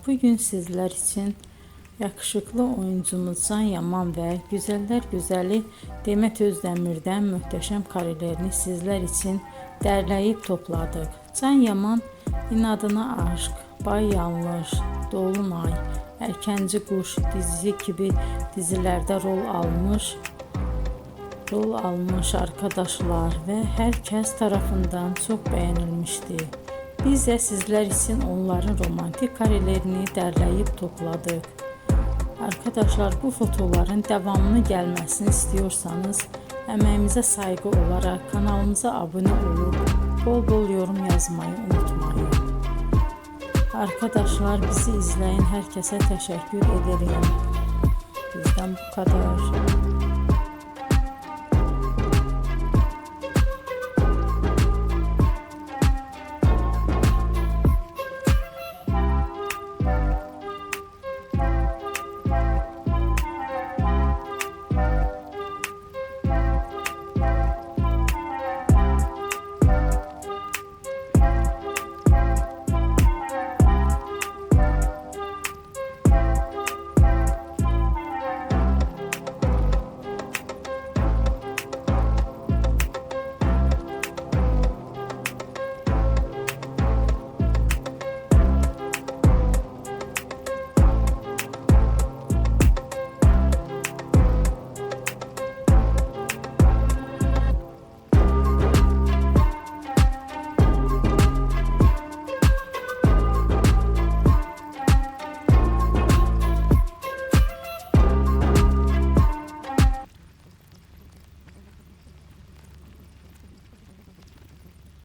Bugün sizler için yakışıklı oyuncumuz Can Yaman ve güzeller güzeli Demet Özdemir'den muhteşem karelerini sizler için derleyip topladık. Can Yaman İnadına Aşk, Bay Yanlış, Dolunay, Erkenci Kuş dizi gibi dizilerde rol almış arkadaşlar ve herkes tarafından çok beğenilmişti. Biz de sizler için onların romantik karelerini derleyip topladık. Arkadaşlar, bu fotoların devamını gelmesini istiyorsanız emeğimize saygı olarak kanalımıza abone olup bol bol yorum yazmayı unutmayın. Arkadaşlar, bizi izleyen herkese teşekkür ederim. Bizden bu kadar.